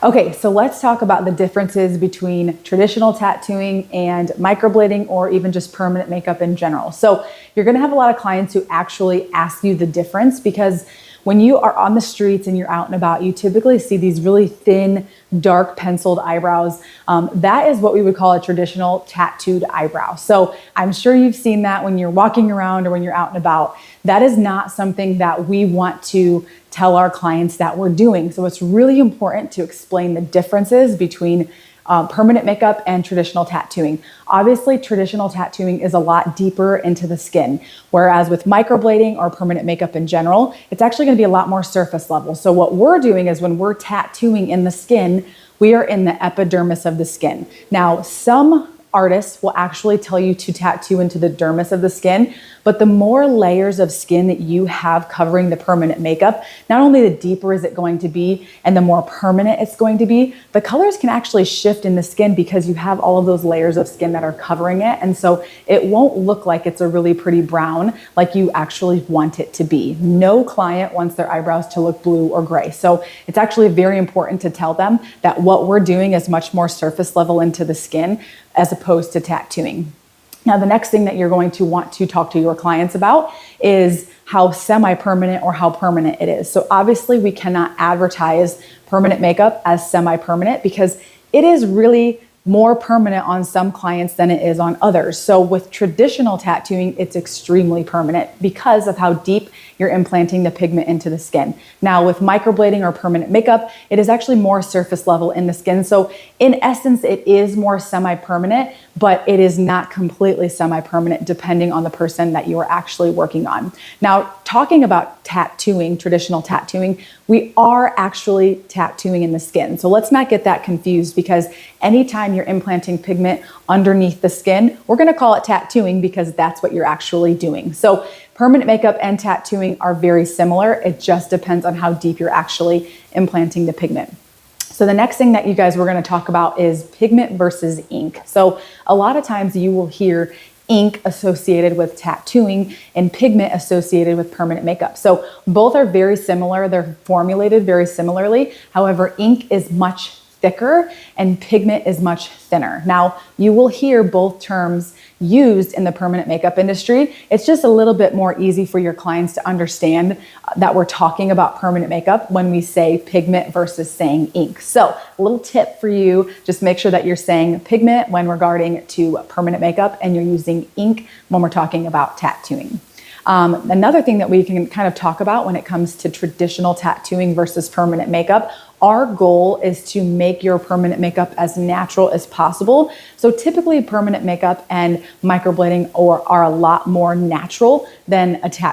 Okay, so let's talk about the differences between traditional tattooing and microblading, or even just permanent makeup in general. So you're gonna have a lot of clients who actually ask you the difference, because when you are on the streets and you're out and about, you typically see these really thin, dark penciled eyebrows. That is what we would call a traditional tattooed eyebrow. So I'm sure you've seen that when you're walking around or when you're out and about. That is not something that we want to tell our clients that we're doing. So it's really important to explain the differences between permanent makeup and traditional tattooing. Obviously, traditional tattooing is a lot deeper into the skin, whereas with microblading or permanent makeup in general, it's actually gonna be a lot more surface level. So what we're doing is when we're tattooing in the skin, we are in the epidermis of the skin. Now, some artists will actually tell you to tattoo into the dermis of the skin, but the more layers of skin that you have covering the permanent makeup, not only the deeper is it going to be and the more permanent it's going to be, the colors can actually shift in the skin because you have all of those layers of skin that are covering it. And so it won't look like it's a really pretty brown like you actually want it to be. No client wants their eyebrows to look blue or gray. So it's actually very important to tell them that what we're doing is much more surface level into the skin as opposed to tattooing. Now, the next thing that you're going to want to talk to your clients about is how semi-permanent or how permanent it is. So obviously we cannot advertise permanent makeup as semi-permanent because it is really more permanent on some clients than it is on others. So with traditional tattooing, it's extremely permanent because of how deep you're implanting the pigment into the skin. Now with microblading or permanent makeup, it is actually more surface level in the skin. So in essence, it is more semi-permanent, but it is not completely semi-permanent depending on the person that you are actually working on. Now, talking about tattooing, traditional tattooing, we are actually tattooing in the skin. So let's not get that confused, because anytime you're implanting pigment underneath the skin, we're gonna call it tattooing because that's what you're actually doing. So permanent makeup and tattooing are very similar. It just depends on how deep you're actually implanting the pigment. So the next thing that you guys were gonna talk about is pigment versus ink. So a lot of times you will hear ink associated with tattooing and pigment associated with permanent makeup. So both are very similar. They're formulated very similarly. However, ink is much thicker and pigment is much thinner. Now, you will hear both terms used in the permanent makeup industry. It's just a little bit more easy for your clients to understand that we're talking about permanent makeup when we say pigment versus saying ink. So a little tip for you, just make sure that you're saying pigment when regarding to permanent makeup and you're using ink when we're talking about tattooing. Another thing that we can kind of talk about when it comes to traditional tattooing versus permanent makeup, our goal is to make your permanent makeup as natural as possible. So typically permanent makeup and microblading are a lot more natural than a tattoo.